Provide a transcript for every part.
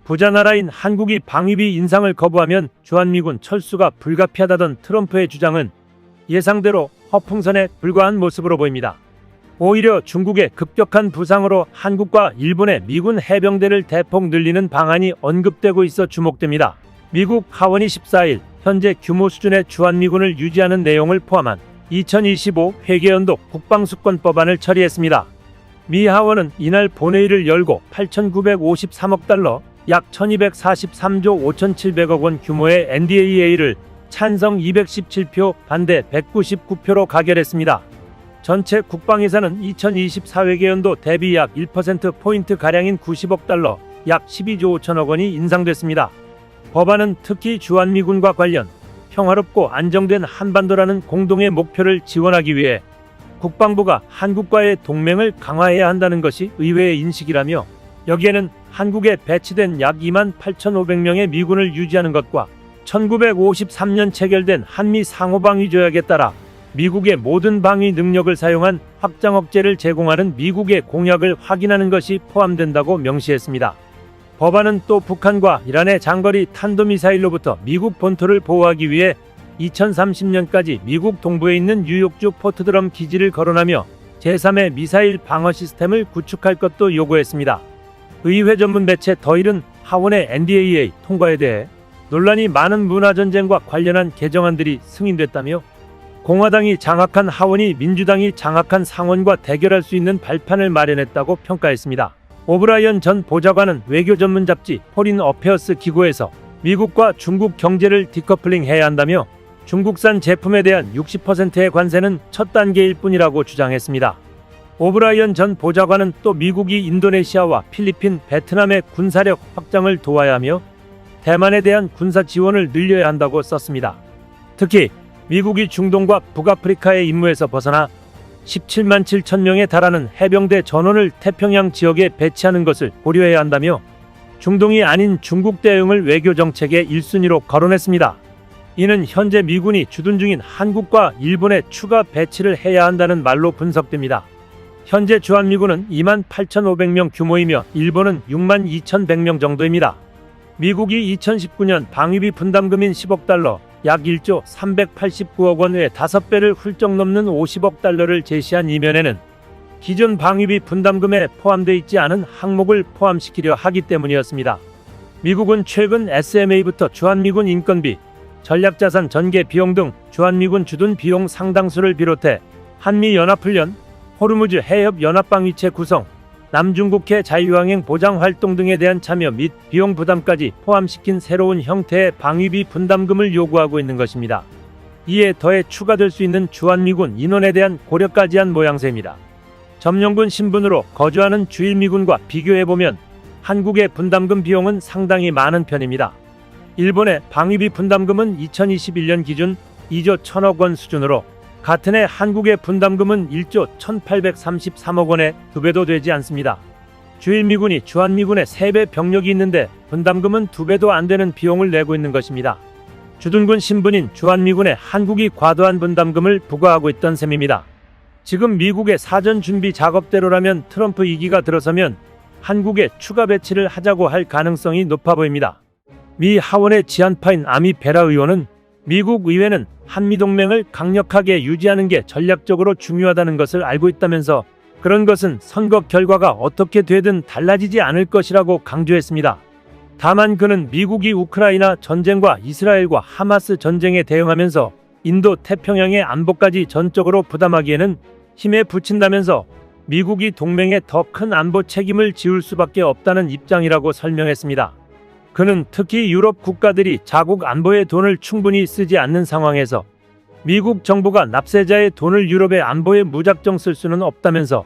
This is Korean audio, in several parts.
부자 나라인 한국이 방위비 인상을 거부하면 주한미군 철수가 불가피하다던 트럼프의 주장은 예상대로 허풍선에 불과한 모습으로 보입니다. 오히려 중국의 급격한 부상으로 한국과 일본의 미군 해병대를 대폭 늘리는 방안이 언급되고 있어 주목됩니다. 미국 하원이 14일 현재 규모 수준의 주한미군을 유지하는 내용을 포함한 2025 회계연도 국방수권법안을 처리했습니다. 미 하원은 이날 본회의를 열고 8,953억 달러, 약 1,243조 5,700억 원 규모의 NDAA를 찬성 217표, 반대 199표로 가결했습니다. 전체 국방 예산은 2024 회계연도 대비 약 1%포인트가량인 90억 달러, 약 12조 5천억 원이 인상됐습니다. 법안은 특히 주한미군과 관련 평화롭고 안정된 한반도라는 공동의 목표를 지원하기 위해 국방부가 한국과의 동맹을 강화해야 한다는 것이 의회의 인식이라며, 여기에는 한국에 배치된 약 28,500명의 미군을 유지하는 것과 1953년 체결된 한미 상호방위조약에 따라 미국의 모든 방위 능력을 사용한 확장 억제를 제공하는 미국의 공약을 확인하는 것이 포함된다고 명시했습니다. 법안은 또 북한과 이란의 장거리 탄도미사일로부터 미국 본토를 보호하기 위해 2030년까지 미국 동부에 있는 뉴욕주 포트드럼 기지를 거론하며 제3의 미사일 방어 시스템을 구축할 것도 요구했습니다. 의회 전문 매체 더힐은 하원의 NDAA 통과에 대해 논란이 많은 문화전쟁과 관련한 개정안들이 승인됐다며, 공화당이 장악한 하원이 민주당이 장악한 상원과 대결할 수 있는 발판을 마련했다고 평가했습니다. 오브라이언 전 보좌관은 외교 전문 잡지 포린 어페어스 기고에서 미국과 중국 경제를 디커플링 해야 한다며, 중국산 제품에 대한 60%의 관세는 첫 단계일 뿐이라고 주장했습니다. 오브라이언 전 보좌관은 또 미국이 인도네시아와 필리핀, 베트남의 군사력 확장을 도와야 하며 대만에 대한 군사 지원을 늘려야 한다고 썼습니다. 특히 미국이 중동과 북아프리카의 임무에서 벗어나 17만 7천 명에 달하는 해병대 전원을 태평양 지역에 배치하는 것을 고려해야 한다며, 중동이 아닌 중국 대응을 외교 정책의 1순위로 거론했습니다. 이는 현재 미군이 주둔 중인 한국과 일본에 추가 배치를 해야 한다는 말로 분석됩니다. 현재 주한미군은 28,500명 규모이며 일본은 62,100명 정도입니다. 미국이 2019년 방위비 분담금인 10억 달러, 약 1조 389억 원의 5배를 훌쩍 넘는 50억 달러를 제시한 이면에는 기존 방위비 분담금에 포함되어 있지 않은 항목을 포함시키려 하기 때문이었습니다. 미국은 최근 SMA부터 주한미군 인건비, 전략자산 전개 비용 등 주한미군 주둔 비용 상당수를 비롯해 한미연합훈련, 호르무즈 해협 연합방위체 구성, 남중국해 자유항행 보장 활동 등에 대한 참여 및 비용 부담까지 포함시킨 새로운 형태의 방위비 분담금을 요구하고 있는 것입니다. 이에 더해 추가될 수 있는 주한미군 인원에 대한 고려까지 한 모양새입니다. 점령군 신분으로 거주하는 주일미군과 비교해보면 한국의 분담금 비용은 상당히 많은 편입니다. 일본의 방위비 분담금은 2021년 기준 2조 1천억 원 수준으로, 같은 해 한국의 분담금은 1조 1,833억 원에 2배도 되지 않습니다. 주일미군이 주한미군의 3배 병력이 있는데 분담금은 2배도 안 되는 비용을 내고 있는 것입니다. 주둔군 신분인 주한미군에 한국이 과도한 분담금을 부과하고 있던 셈입니다. 지금 미국의 사전 준비 작업대로라면 트럼프 2기가 들어서면 한국에 추가 배치를 하자고 할 가능성이 높아 보입니다. 미 하원의 지한파인 아미 베라 의원은 미국 의회는 한미동맹을 강력하게 유지하는 게 전략적으로 중요하다는 것을 알고 있다면서, 그런 것은 선거 결과가 어떻게 되든 달라지지 않을 것이라고 강조했습니다. 다만 그는 미국이 우크라이나 전쟁과 이스라엘과 하마스 전쟁에 대응하면서 인도 태평양의 안보까지 전적으로 부담하기에는 힘에 부친다면서 미국이 동맹에 더 큰 안보 책임을 지울 수밖에 없다는 입장이라고 설명했습니다. 그는 특히 유럽 국가들이 자국 안보에 돈을 충분히 쓰지 않는 상황에서 미국 정부가 납세자의 돈을 유럽의 안보에 무작정 쓸 수는 없다면서,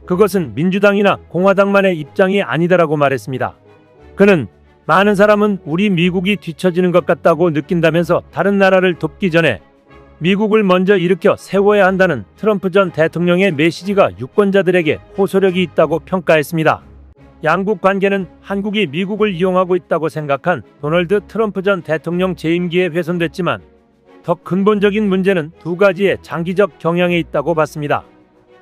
그것은 민주당이나 공화당만의 입장이 아니다라고 말했습니다. 그는 많은 사람은 우리 미국이 뒤처지는 것 같다고 느낀다면서 다른 나라를 돕기 전에 미국을 먼저 일으켜 세워야 한다는 트럼프 전 대통령의 메시지가 유권자들에게 호소력이 있다고 평가했습니다. 양국 관계는 한국이 미국을 이용하고 있다고 생각한 도널드 트럼프 전 대통령 재임기에 훼손됐지만, 더 근본적인 문제는 두 가지의 장기적 경향에 있다고 봤습니다.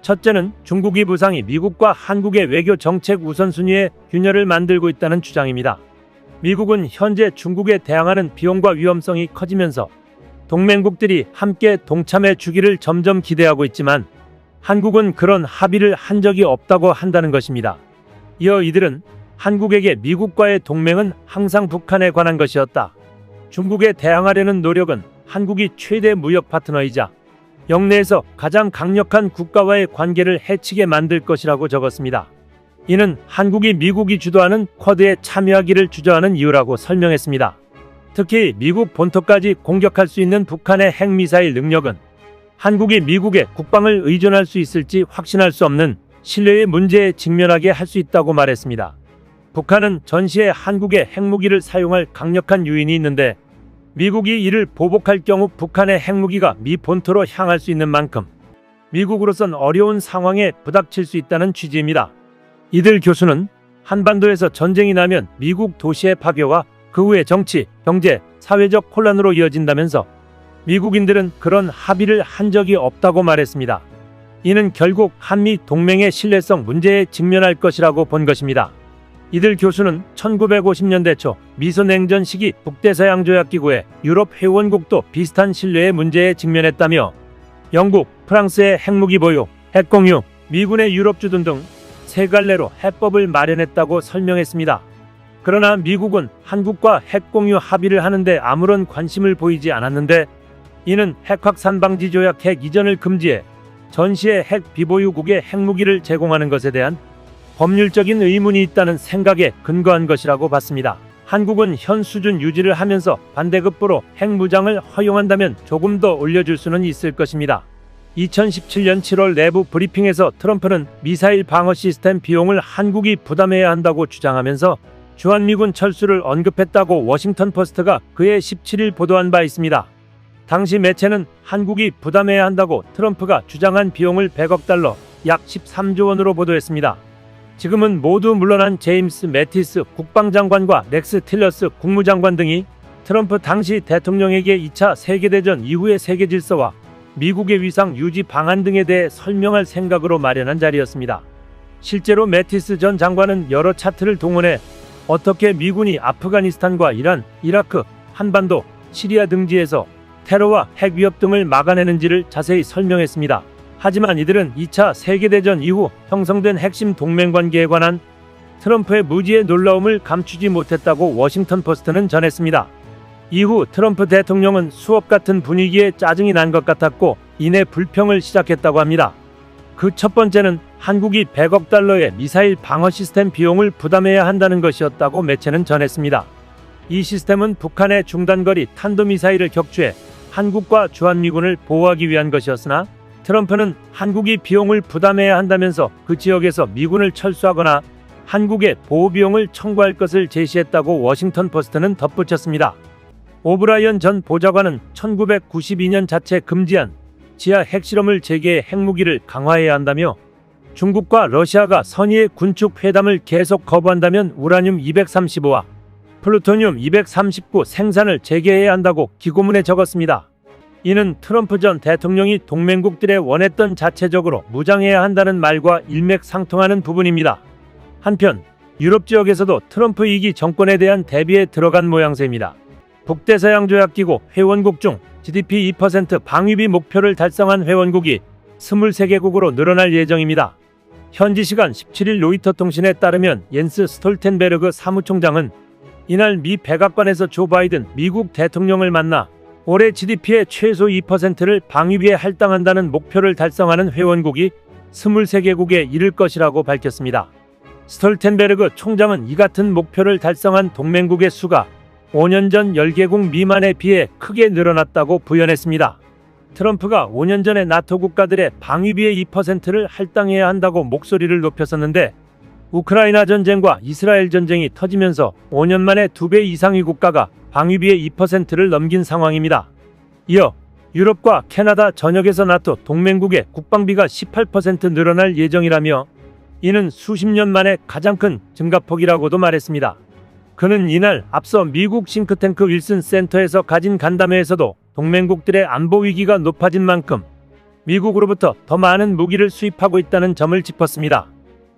첫째는 중국이 부상이 미국과 한국의 외교 정책 우선순위에 균열을 만들고 있다는 주장입니다. 미국은 현재 중국에 대항하는 비용과 위험성이 커지면서 동맹국들이 함께 동참해 주기를 점점 기대하고 있지만 한국은 그런 합의를 한 적이 없다고 한다는 것입니다. 이어 이들은 한국에게 미국과의 동맹은 항상 북한에 관한 것이었다. 중국에 대항하려는 노력은 한국이 최대 무역 파트너이자 영내에서 가장 강력한 국가와의 관계를 해치게 만들 것이라고 적었습니다. 이는 한국이 미국이 주도하는 쿼드에 참여하기를 주저하는 이유라고 설명했습니다. 특히 미국 본토까지 공격할 수 있는 북한의 핵미사일 능력은 한국이 미국의 국방을 의존할 수 있을지 확신할 수 없는 신뢰의 문제에 직면하게 할 수 있다고 말했습니다. 북한은 전시에 한국의 핵무기를 사용할 강력한 유인이 있는데 미국이 이를 보복할 경우 북한의 핵무기가 미 본토로 향할 수 있는 만큼 미국으로선 어려운 상황에 부닥칠 수 있다는 취지입니다. 이들 교수는 한반도에서 전쟁이 나면 미국 도시의 파괴와 그 후에 정치, 경제, 사회적 혼란으로 이어진다면서 미국인들은 그런 합의를 한 적이 없다고 말했습니다. 이는 결국 한미 동맹의 신뢰성 문제에 직면할 것이라고 본 것입니다. 이들 교수는 1950년대 초 미소냉전 시기 북대서양조약기구의 유럽 회원국도 비슷한 신뢰의 문제에 직면했다며 영국, 프랑스의 핵무기 보유, 핵공유, 미군의 유럽 주둔 등 세 갈래로 해법을 마련했다고 설명했습니다. 그러나 미국은 한국과 핵공유 합의를 하는데 아무런 관심을 보이지 않았는데 이는 핵확산 방지 조약 핵 이전을 금지해 전시의 핵 비보유국에 핵무기를 제공하는 것에 대한 법률적인 의문이 있다는 생각에 근거한 것이라고 봤습니다. 한국은 현 수준 유지를 하면서 반대급부로 핵무장을 허용한다면 조금 더 올려줄 수는 있을 것입니다. 2017년 7월 내부 브리핑에서 트럼프는 미사일 방어 시스템 비용을 한국이 부담해야 한다고 주장하면서 주한미군 철수를 언급했다고 워싱턴 포스트가 그해 17일 보도한 바 있습니다. 당시 매체는 한국이 부담해야 한다고 트럼프가 주장한 비용을 100억 달러, 약 13조 원으로 보도했습니다. 지금은 모두 물러난 제임스 매티스 국방장관과 렉스 틸러스 국무장관 등이 트럼프 당시 대통령에게 2차 세계대전 이후의 세계 질서와 미국의 위상 유지 방안 등에 대해 설명할 생각으로 마련한 자리였습니다. 실제로 매티스 전 장관은 여러 차트를 동원해 어떻게 미군이 아프가니스탄과 이란, 이라크, 한반도, 시리아 등지에서 테러와 핵 위협 등을 막아내는지를 자세히 설명했습니다. 하지만 이들은 2차 세계대전 이후 형성된 핵심 동맹관계에 관한 트럼프의 무지의 놀라움을 감추지 못했다고 워싱턴 포스트는 전했습니다. 이후 트럼프 대통령은 수업 같은 분위기에 짜증이 난 것 같았고 이내 불평을 시작했다고 합니다. 그 첫 번째는 한국이 100억 달러의 미사일 방어 시스템 비용을 부담해야 한다는 것이었다고 매체는 전했습니다. 이 시스템은 북한의 중단거리 탄도미사일을 격추해 한국과 주한미군을 보호하기 위한 것이었으나 트럼프는 한국이 비용을 부담해야 한다면서 그 지역에서 미군을 철수하거나 한국에 보호비용을 청구할 것을 제시했다고 워싱턴 포스트는 덧붙였습니다. 오브라이언 전 보좌관은 1992년 자체 금지한 지하 핵실험을 재개해 핵무기를 강화해야 한다며 중국과 러시아가 선의의 군축 회담을 계속 거부한다면 우라늄 235와 플루토늄 239 생산을 재개해야 한다고 기고문에 적었습니다. 이는 트럼프 전 대통령이 동맹국들에 원했던 자체적으로 무장해야 한다는 말과 일맥상통하는 부분입니다. 한편 유럽 지역에서도 트럼프 2기 정권에 대한 대비에 들어간 모양새입니다. 북대서양조약기구 회원국 중 GDP 2% 방위비 목표를 달성한 회원국이 23개국으로 늘어날 예정입니다. 현지 시간 17일 로이터 통신에 따르면 옌스 스톨텐베르그 사무총장은 이날 미 백악관에서 조 바이든 미국 대통령을 만나 올해 GDP의 최소 2%를 방위비에 할당한다는 목표를 달성하는 회원국이 23개국에 이를 것이라고 밝혔습니다. 스톨텐베르그 총장은 이 같은 목표를 달성한 동맹국의 수가 5년 전 10개국 미만에 비해 크게 늘어났다고 부연했습니다. 트럼프가 5년 전에 나토 국가들의 방위비의 2%를 할당해야 한다고 목소리를 높였었는데 우크라이나 전쟁과 이스라엘 전쟁이 터지면서 5년 만에 2배 이상의 국가가 방위비의 2%를 넘긴 상황입니다. 이어 유럽과 캐나다 전역에서 나토 동맹국의 국방비가 18% 늘어날 예정이라며 이는 수십 년 만에 가장 큰 증가폭이라고도 말했습니다. 그는 이날 앞서 미국 싱크탱크 윌슨 센터에서 가진 간담회에서도 동맹국들의 안보 위기가 높아진 만큼 미국으로부터 더 많은 무기를 수입하고 있다는 점을 짚었습니다.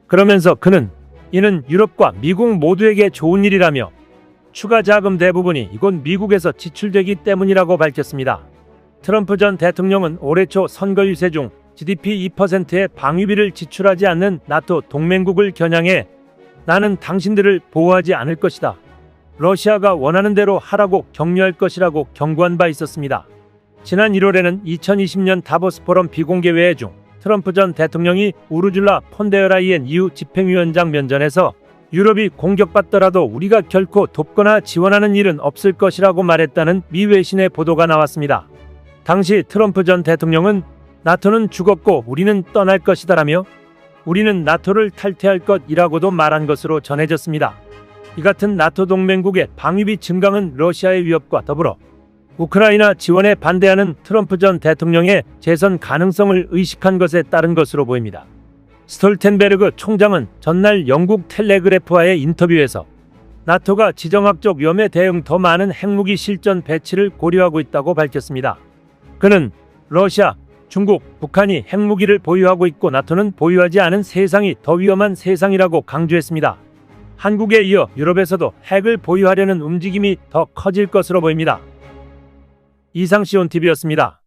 그러면서 그는 이는 유럽과 미국 모두에게 좋은 일이라며 추가 자금 대부분이 이곳 미국에서 지출되기 때문이라고 밝혔습니다. 트럼프 전 대통령은 올해 초 선거 유세 중 GDP 2%의 방위비를 지출하지 않는 나토 동맹국을 겨냥해 나는 당신들을 보호하지 않을 것이다. 러시아가 원하는 대로 하라고 격려할 것이라고 경고한 바 있었습니다. 지난 1월에는 2020년 다보스 포럼 비공개 회의 중 트럼프 전 대통령이 우르줄라 폰데어라이엔 EU 집행위원장 면전에서 유럽이 공격받더라도 우리가 결코 돕거나 지원하는 일은 없을 것이라고 말했다는 미 외신의 보도가 나왔습니다. 당시 트럼프 전 대통령은 나토는 죽었고 우리는 떠날 것이다라며 우리는 나토를 탈퇴할 것이라고도 말한 것으로 전해졌습니다. 이 같은 나토 동맹국의 방위비 증강은 러시아의 위협과 더불어 우크라이나 지원에 반대하는 트럼프 전 대통령의 재선 가능성을 의식한 것에 따른 것으로 보입니다. 스톨텐베르그 총장은 전날 영국 텔레그래프와의 인터뷰에서 나토가 지정학적 위험에 대응 더 많은 핵무기 실전 배치를 고려하고 있다고 밝혔습니다. 그는 러시아, 중국, 북한이 핵무기를 보유하고 있고 나토는 보유하지 않은 세상이 더 위험한 세상이라고 강조했습니다. 한국에 이어 유럽에서도 핵을 보유하려는 움직임이 더 커질 것으로 보입니다. 이상 시온TV였습니다.